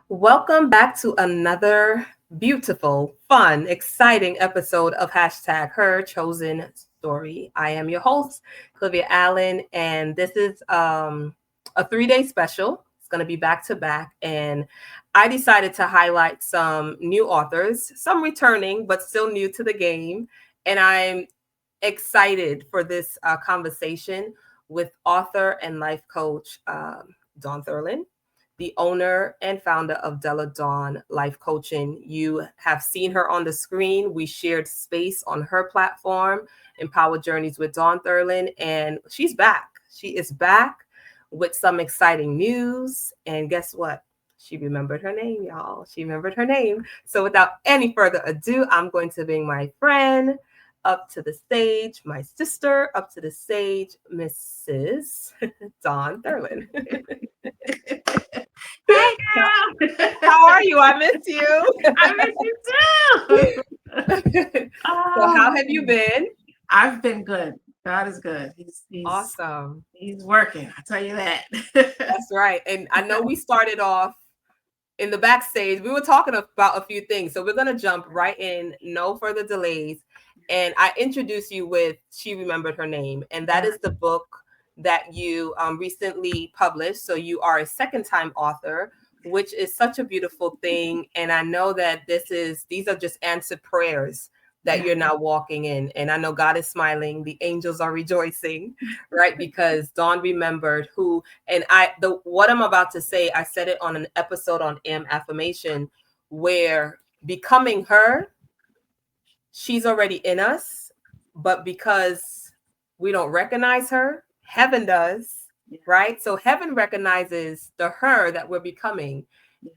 Welcome back to another beautiful, fun, exciting episode of hashtag Her Chosen Story. I am your host, Clivia Allen, and this is a 3-day special. It's going to be back to back, and I decided to highlight some new authors, some returning, but still new to the game. And I'm excited for this conversation with author and life coach Dawn Thurland, the owner and founder of Della Dawn Life Coaching. You have seen her on the screen. We shared space on her platform, Empower Journeys with Dawn Thurland, and she's back. She is back with some exciting news. And guess what? She remembered her name, y'all. She remembered her name. So without any further ado, I'm going to bring my friend up to the stage, my sister up to the stage, Mrs. Dawn Thurland. Hey girl, How are you? I miss you. I miss you too. So how have you been? I've been good. God is good. He's Awesome. he's working. I tell you that. That's right. And I know we started off in the backstage. We were talking about a few things. So we're going to jump right in, no further delays. And I introduced you with She Remembered Her Name. And that is the book that you recently published. So you are a second-time author, which is such a beautiful thing. And I know that these are just answered prayers that you're now walking in. And I know God is smiling. The angels are rejoicing, right? Because Dawn remembered who, and what I'm about to say, I said it on an episode on Affirmation, where becoming her, she's already in us, but because we don't recognize her, heaven does, right? So heaven recognizes the her that we're becoming,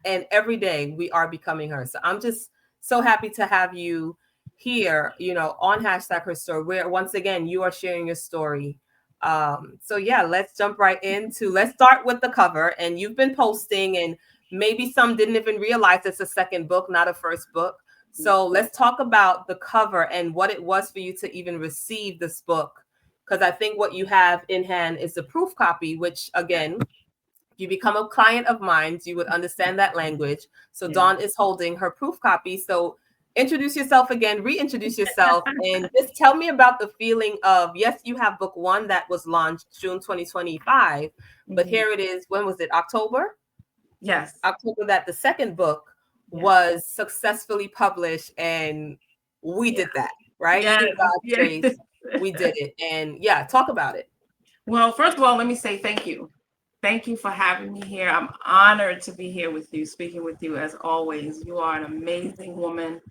and every day we are becoming her. So I'm just so happy to have you here, on hashtag Her Story, where once again you are sharing your story. So yeah, let's jump right into. Let's start with the cover, and you've been posting, and maybe some didn't even realize it's a second book, not a first book. So let's talk about the cover and what it was for you to even receive this book. Because I think what you have in hand is the proof copy, which again, you become a client of mine, you would understand that language. So Dawn is holding her proof copy. So introduce yourself again, reintroduce yourself, and just tell me about the feeling of, yes, you have book one that was launched June 2025, but here it is. When was it? October? Yes. October that the second book was successfully published, and we did that, right? Yes. Give God praise. We did it. And yeah, talk about it. Well, first of all, let me say thank you. Thank you for having me here. I'm honored to be here with you, speaking with you as always. You are an amazing woman,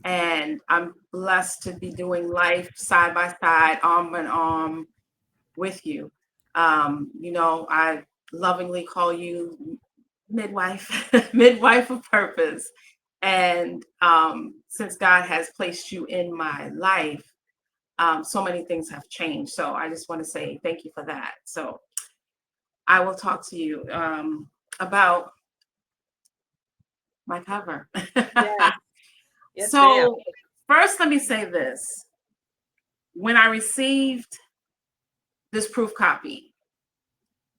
and I'm blessed to be doing life side by side, arm in arm with you. I lovingly call you midwife, midwife of purpose. And since God has placed you in my life, so many things have changed. So I just want to say thank you for that. So I will talk to you about my cover. Yes, so first, let me say this. When I received this proof copy,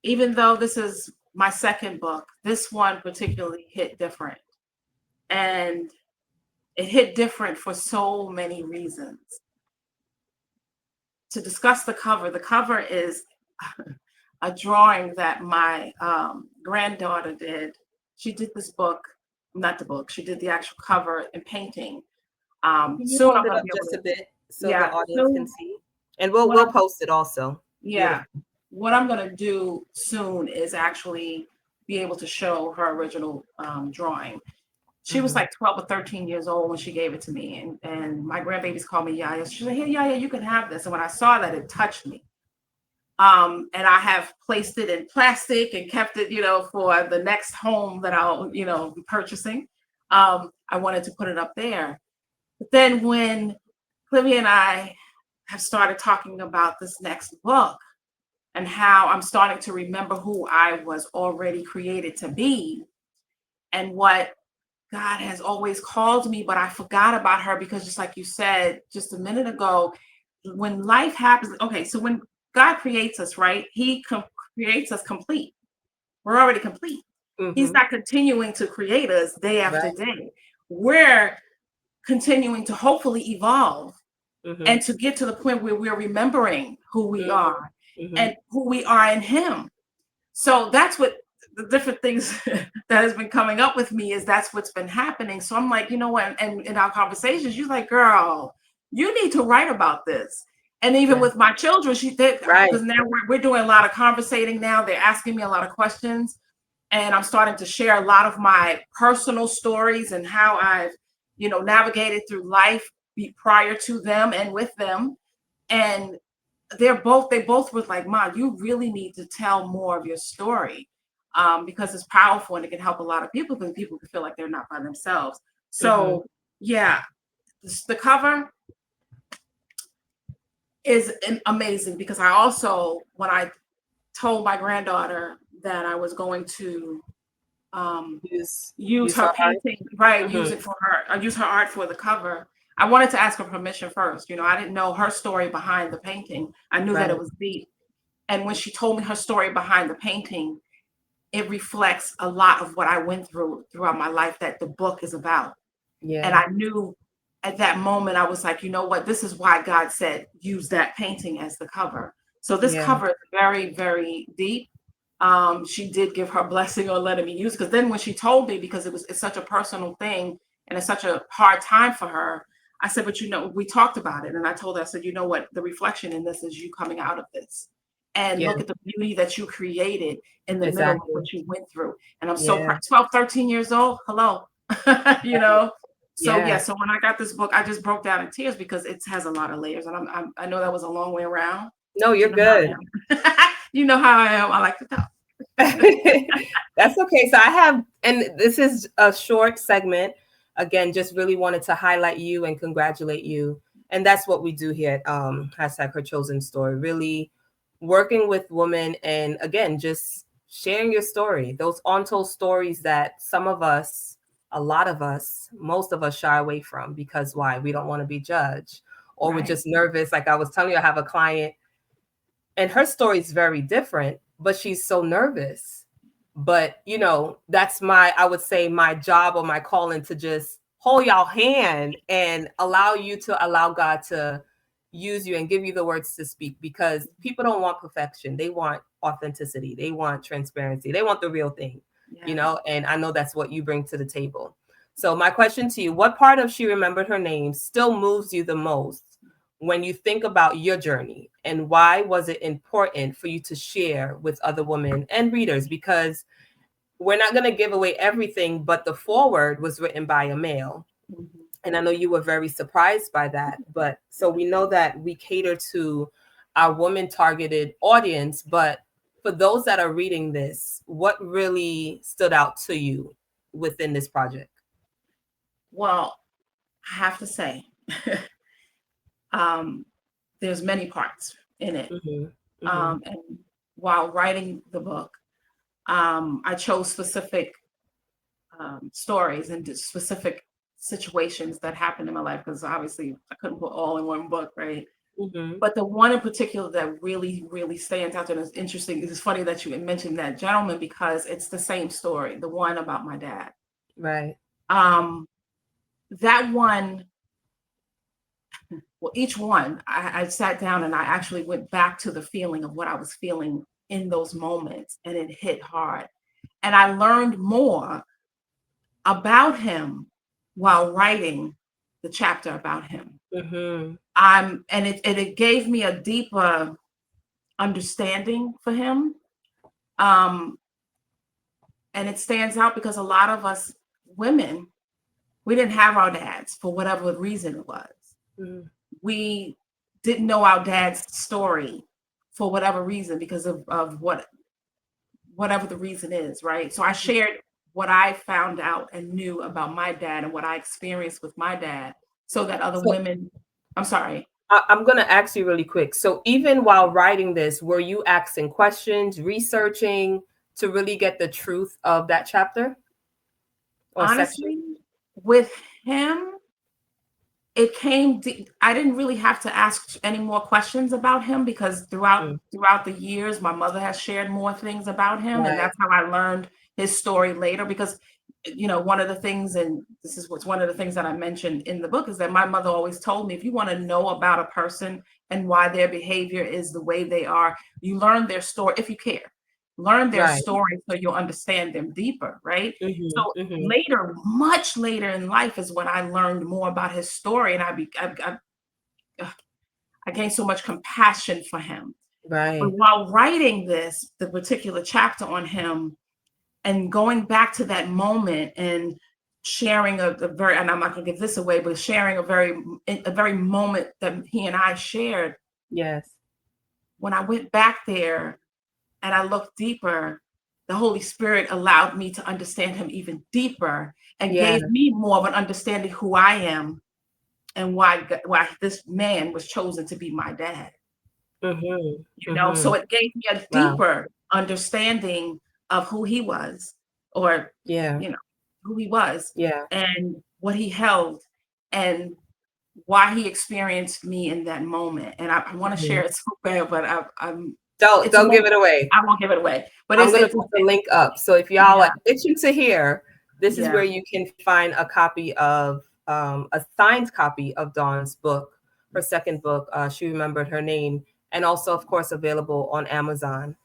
even though this is my second book, this one particularly hit different. And it hit different for so many reasons. To discuss the cover is a drawing that my granddaughter did. She did this book, not the book, she did the actual cover and painting. Soon I'm going to just a bit so the audience can see. And we'll post it also. Yeah. What I'm going to do soon is actually be able to show her original drawing. She was like 12 or 13 years old when she gave it to me. And my grandbabies call me Yaya. She said, hey, Yaya, you can have this. And when I saw that, it touched me. And I have placed it in plastic and kept it, for the next home that I'll, be purchasing. I wanted to put it up there. But then when Clivia and I have started talking about this next book and how I'm starting to remember who I was already created to be and what God has always called me, but I forgot about her because just like you said just a minute ago, when life happens, okay, so when God creates us, right, he creates us complete. We're already complete. He's Mm-hmm. not continuing to create us day after Right. day. We're continuing to hopefully evolve Mm-hmm. and to get to the point where we're remembering who we Mm-hmm. are Mm-hmm. and who we are in him. So that's what the different things that has been coming up with me is that's what's been happening. So I'm like, you know what? And in our conversations, you're like, girl, you need to write about this. And even Yeah. with my children, she did Right. because now we're doing a lot of conversating now. They're asking me a lot of questions. And I'm starting to share a lot of my personal stories and how I've, navigated through life prior to them and with them. And they both were like, Ma, you really need to tell more of your story, because it's powerful and it can help a lot of people because people can feel like they're not by themselves. Mm-hmm. So yeah, the cover is amazing because I also, when I told my granddaughter that I was going to use Use her her art. painting, right, use Mm-hmm. it for her, use her art for the cover, I wanted to ask her permission first. I didn't know her story behind the painting. I knew that it Right. was deep. And when she told me her story behind the painting, it reflects a lot of what I went through throughout my life that the book is about. And Yeah. I knew at that moment, I was like, you know what? This is why God said, use that painting as the cover. So this Yeah. cover is very, very deep. She did give her blessing on letting me use, because then when she told me, because it's such a personal thing and it's such a hard time for her, I said, but we talked about it. And I told her, I said, you know what? The reflection in this is you coming out of this. And Yeah. look at the beauty that you created in the middle of Exactly. what you went through. And I'm so Yeah. proud. 12, 13 years old. Hello. you Right. know, so yeah, Yeah. so when I got this book, I just broke down in tears because it has a lot of layers, and I know that was a long way around, No, but you you're know how I good. am. You know how I am. I like to talk. That's okay. So I have, and this is a short segment. Again, just really wanted to highlight you and congratulate you. And that's what we do here at hashtag Her Chosen Story. Really working with women and again, just sharing your story. Those untold stories that some of us, a lot of us, most of us shy away from because why? We don't want to be judged or we're Right. just nervous. Like I was telling you, I have a client and her story is very different, but she's so nervous. But that's I would say my job or my calling to just hold y'all hand and allow God to use you and give you the words to speak, because people don't want perfection. They want authenticity. They want transparency. They want the real thing, Yes. and I know that's what you bring to the table. So my question to you, what part of She Remembered Her Name still moves you the most when you think about your journey, and why was it important for you to share with other women and readers? Because we're not going to give away everything, but the foreword was written by a male. Mhm. And I know you were very surprised by that. But so we know that we cater to our woman targeted audience. But for those that are reading this, what really stood out to you within this project? Well, I have to say, um, there's many parts in it. Mm-hmm. Mm-hmm. And while writing the book, I chose specific stories and specific situations that happened in my life because obviously I couldn't put all in one book, right? Mm-hmm. But the one in particular that really, really stands out and is interesting, it's funny that you mentioned that gentleman because it's the same story, the one about my dad. Right. Um, that one, well, each one, I sat down and I actually went back to the feeling of what I was feeling in those moments, and it hit hard. And I learned more about him while writing the chapter about him. Mm-hmm. And it gave me a deeper understanding for him. Um, and it stands out because a lot of us women, we didn't have our dads for whatever reason it was. Mm-hmm. We didn't know our dad's story for whatever reason because of whatever the reason is, right? So I shared what I found out and knew about my dad and what I experienced with my dad so that other So women, I'm sorry. I'm going to ask you really quick. So, even while writing this, were you asking questions, researching to really get the truth of that chapter or section? Honestly, with him, it came deep. I didn't really have to ask any more questions about him because throughout Mm, throughout the years, my mother has shared more things about him, and right. that's how I learned his story later, because one of the things, and this is what's one of the things that I mentioned in the book, is that my mother always told me, if you want to know about a person and why their behavior is the way they are, you learn their story. If you care, learn their Right. story so you'll understand them deeper, right? Mm-hmm, So mm-hmm. later, much later in life, is when I learned more about his story, and I gained so much compassion for him. But Right. while writing the particular chapter on him, and going back to that moment and sharing a very, and I'm not going to give this away, but sharing a very moment that he and I shared. Yes. When I went back there and I looked deeper, the Holy Spirit allowed me to understand him even deeper, and Yeah. gave me more of an understanding who I am, and why this man was chosen to be my dad. Mm-hmm, So mm-hmm. it gave me a Wow. deeper understanding of who he was, or Yeah. who he was, Yeah. and what he held, and why he experienced me in that moment. And I want to Mm-hmm. share it so bad, but I'm it's a Don't give moment. it away. I won't give it away, but I'm it's gonna it's put the link up. So if y'all yeah, are itching to hear, this is yeah. where you can find a copy of a signed copy of Dawn's book, her second book. She remembered her name, and also, of course, available on Amazon.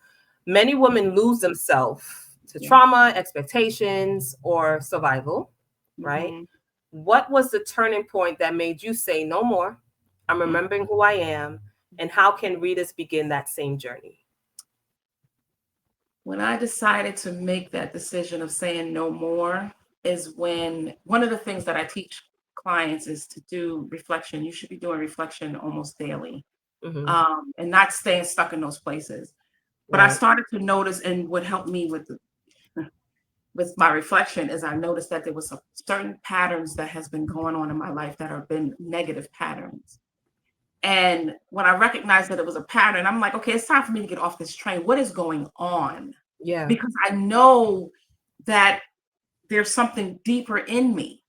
Many women lose themselves to Yeah. trauma, expectations, or survival. Right? Mm-hmm. What was the turning point that made you say, "No more. I'm remembering who I am," and how can readers begin that same journey? When I decided to make that decision of saying no more, is when one of the things that I teach clients is to do reflection. You should be doing reflection almost daily, Mm-hmm. and not staying stuck in those places. But I Right. started to notice, and what helped me with my reflection is, I noticed that there was certain patterns that has been going on in my life that have been negative patterns. And when I recognized that it was a pattern, I'm like, okay, it's time for me to get off this train. What is going on? Yeah. Because I know that there's something deeper in me,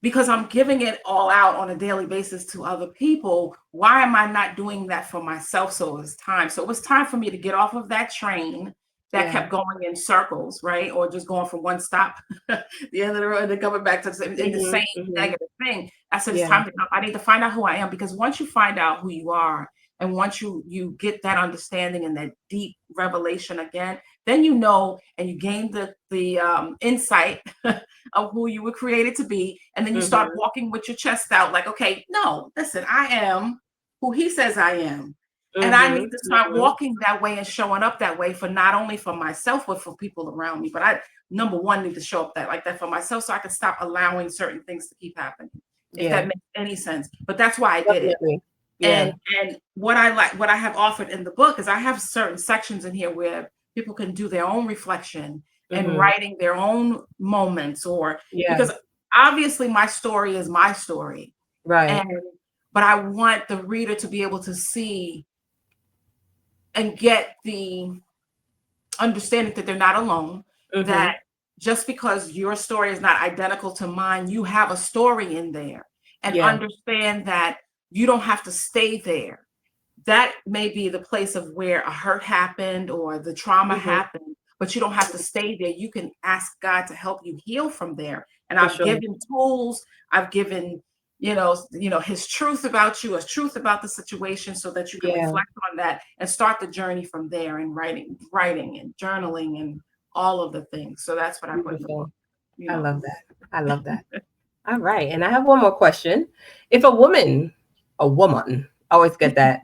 because I'm giving it all out on a daily basis to other people. Why am I not doing that for myself? So it was time. So it was time for me to get off of that train that Yeah. kept going in circles, right? Or just going from one stop, the end of the road, and then coming back to in the Mhm, same mhm. negative thing. I said, it's Yeah, time to go. I need to find out who I am, because once you find out who you are, and once you get that understanding and that deep revelation again, then and you gain the insight of who you were created to be. And then you start mhm. walking with your chest out, like, okay, no, listen, I am who he says I am. And I Mhm, need to start mhm. walking that way and showing up that way, for not only for myself, but for people around me. But I, number one, need to show up like that for myself, so I can stop allowing certain things to keep happening, if that Yeah, makes any sense. But that's why I did it. definitely. And Yeah. what I have offered in the book is, I have certain sections in here where people can do their own reflection and Mhm. writing their own moments, or Yeah. because obviously my story is my story, Right. and but I want the reader to be able to see and get the understanding that they're not alone, that Mhm. just because your story is not identical to mine, you have a story in there, and Yeah. understand that you don't have to stay there. That may be the place of where a hurt happened or the trauma Mhm. happened, but you don't have to stay there. You can ask God to help you heal from there. And For I've sure. given tools, I've given, his truth about you, his truth about the situation, so that you can Yeah. reflect on that and start the journey from there, and writing and journaling and all of the things. So that's what I put in the book, Beautiful. you I know. love that. I love that. All right. And I have one more question. If a woman, I always get that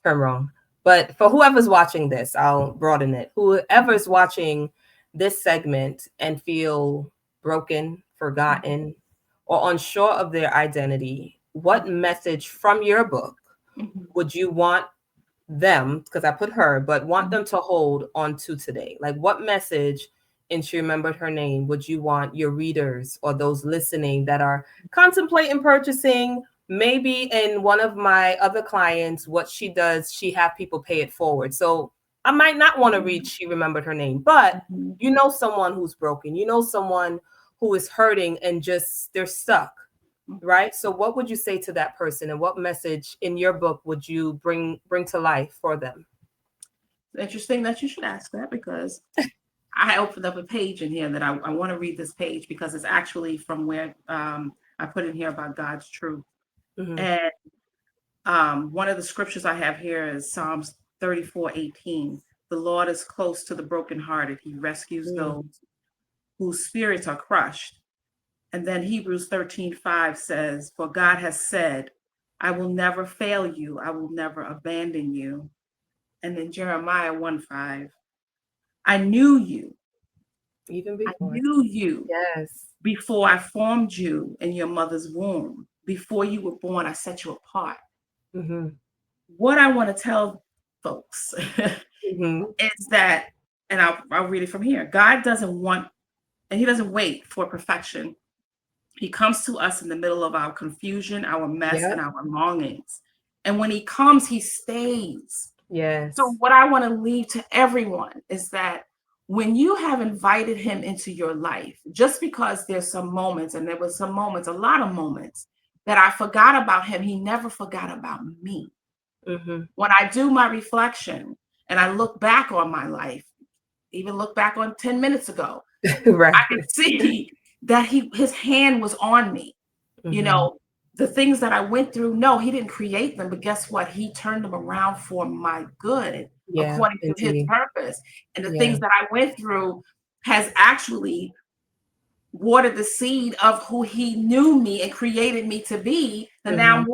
term wrong. But for whoever's watching this, I'll broaden it. Whoever's watching this segment and feel broken, forgotten, or unsure of their identity, what message from your book Mhm. would you want them, because I put her, but want Mhm. them to hold on to today? Like, what message, and she remembered her name, would you want your readers or those listening that are contemplating purchasing? Maybe in one of my other clients, what she does, she have people pay it forward. So I might not want to read She Remembered Her Name, but Mhm. you know someone who's broken, you know someone who is hurting and just they're stuck, right? So what would you say to that person, and what message in your book would you bring to life for them? Interesting that you should ask that, because I opened up a page in here that I want to read this page because it's actually from where I put in here about God's truth. Mm-hmm. And one of the scriptures I have here is Psalms 34:18. The Lord is close to the brokenhearted. He rescues Mm-hmm. those whose spirits are crushed. And then Hebrews 13:5 says, for God has said, I will never fail you. I will never abandon you. And then Jeremiah 1:5, I knew you. Even I before. knew you Yes. before I formed you in your mother's womb. Before you were born, I set you apart. Mm-hmm. What I want to tell folks Mm-hmm. is that, and I'll read it from here. God doesn't want, and He doesn't wait for perfection. He comes to us in the middle of our confusion, our mess, Yep. and our longings. And when He comes, He stays. Yes. So, what I want to leave to everyone is that when you have invited Him into your life, just because there's some moments, and there was some moments, a lot of moments, that I forgot about Him, He never forgot about me. Mm-hmm. When I do my reflection and I look back on my life, even look back on 10 minutes ago, Right. I can see that His hand was on me. You Mm-hmm. know, the things that I went through, no, He didn't create them, but guess what? He turned them around for my good, Yeah, according to His indeed. purpose. And the Yeah. things that I went through has actually watered the seed of who He knew me and created me to be. And now Mm-hmm.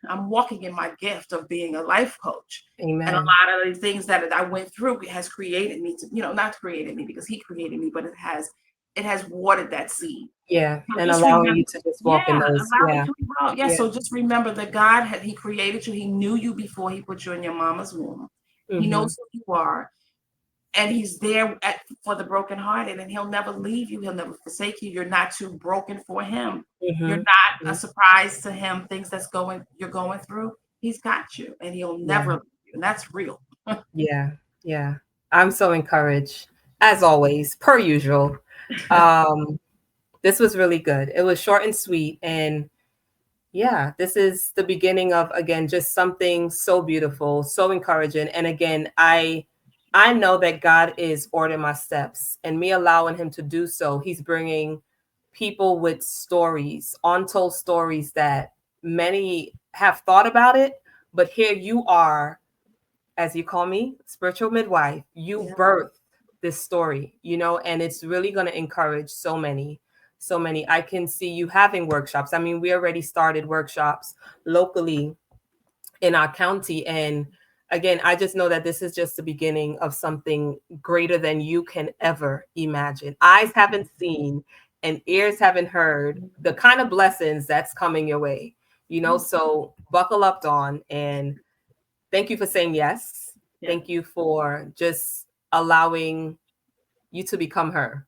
I'm walking in my gift of being a life coach. And a Amen. lot of the things that I went through has created me to, not created me because He created me, but it has watered that seed. Yeah. So And just allowing remember, you to just walk in yeah, those. allow me Yeah. to evolve. Yeah, Yeah. so just remember that He created you. He knew you before He put you in your mama's womb. He Mm-hmm. knows who you are, and He's there for the brokenhearted, and He'll never leave you. He'll never forsake you. You're not too broken for Him. You're Mm-hmm. not a surprise to Him. Things you're going through, He's got you, and He'll never Yeah. leave you. And that's real. Yeah. Yeah. I'm so encouraged, as always, per usual. Um, this was really good. It was short and sweet. And yeah, this is the beginning of, again, just something so beautiful, so encouraging. And again, I know that God is ordering my steps, and me allowing Him to do so. He's bringing people with stories, untold stories that many have thought about it, but here you are, as you call me, spiritual midwife. You Yeah. birthed this story, and it's really going to encourage so many. So many. I can see you having workshops. I mean, we already started workshops locally in our county. And again, I just know that this is just the beginning of something greater than you can ever imagine. Eyes haven't seen and ears haven't heard the kind of blessings that's coming your way. So buckle up, Dawn, and thank you for saying yes. Yeah. Thank you for just allowing you to become her,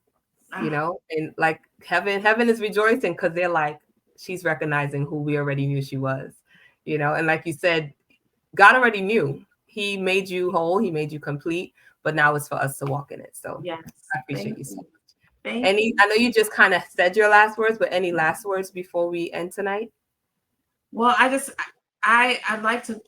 and like heaven is rejoicing because they're like, she's recognizing who we already knew she was, and like you said, God already knew. He made you whole, He made you complete, but now it's for us to walk in it. So Yes. I appreciate Thank you so you. much. Thank you. I know you just kind of said your last words, but any last words before we end tonight? Well, I'd like to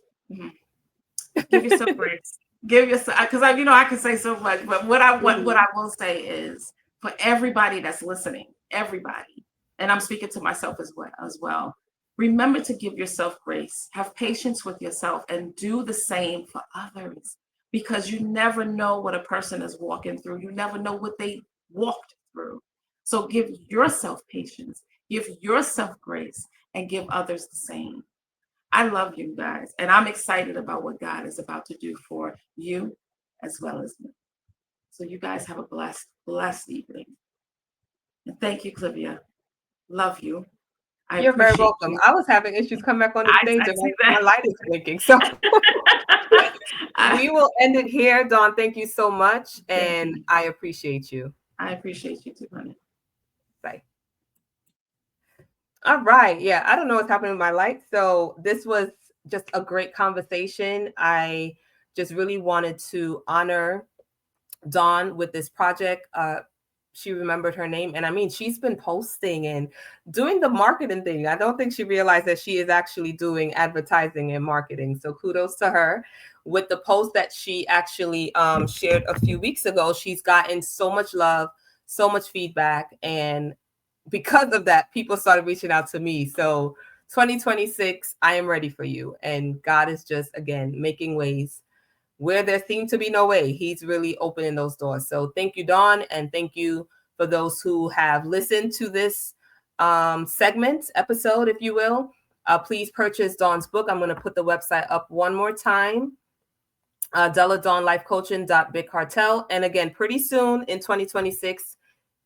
give yourself grace. Give yourself, because I can say so much, but what I will say is, for everybody that's listening, everybody, and I'm speaking to myself as well. Remember to give yourself grace, have patience with yourself, and do the same for others, because you never know what a person is walking through. You never know what they walked through. So give yourself patience, give yourself grace, and give others the same. I love you guys, and I'm excited about what God is about to do for you as well as me. So you guys have a blessed evening. And thank you, Clivia. Love you. I You're very appreciate welcome. you. I was having issues coming back on the stage, I and see my that. light is blinking. So I, we will end it here. Dawn, thank you so much, thank and you. I appreciate you. I appreciate you too, honey. Bye. All right. Yeah, I don't know what's happening with my light. So this was just a great conversation. I just really wanted to honor Dawn with this project. She remembered her name. And I mean, she's been posting and doing the marketing thing. I don't think she realized that she is actually doing advertising and marketing. So kudos to her. with the post that she actually shared a few weeks ago. She's gotten so much love, so much feedback, and because of that, people started reaching out to me. So 2026, I am ready for you. And God is just, again, making ways where there seemed to be no way. He's really opening those doors. So thank you, Dawn. And thank you for those who have listened to this episode, if you will. Please purchase Dawn's book. I'm going to put the website up one more time. DellaDawnLifeCoaching.BigCartel. And again, pretty soon in 2026,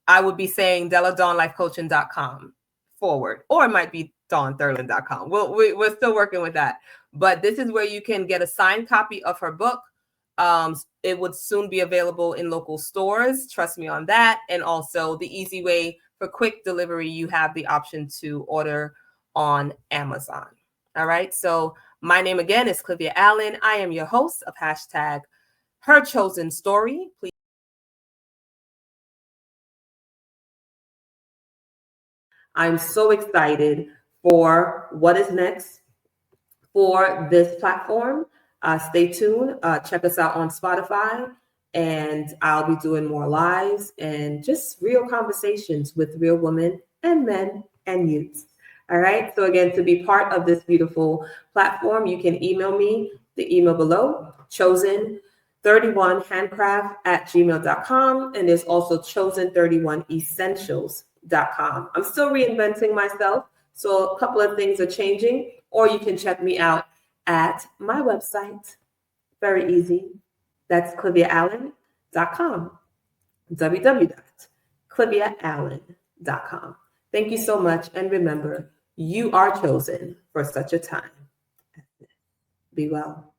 I would be saying DellaDawnLifeCoaching.com forward, or it might be DawnThurland.com. We're still working with that. But this is where you can get a signed copy of her book. It would soon be available in local stores. Trust me on that. And also the easy way for quick delivery, you have the option to order on Amazon. All right. So my name again is Clivia Allen. I am your host of hashtag Her Chosen Story. Please. I'm so excited for what is next for this platform. Stay tuned. Check us out on Spotify, and I'll be doing more lives and just real conversations with real women and men and youths. All right. So again, to be part of this beautiful platform, you can email me, the email below, chosen31handcraft@gmail.com. And there's also chosen31essentials.com. I'm still reinventing myself, so a couple of things are changing, or you can check me out at my website. Very easy. That's CliviaAllen.com. www.CliviaAllen.com. Thank you so much. And remember, you are chosen for such a time as this. Be well.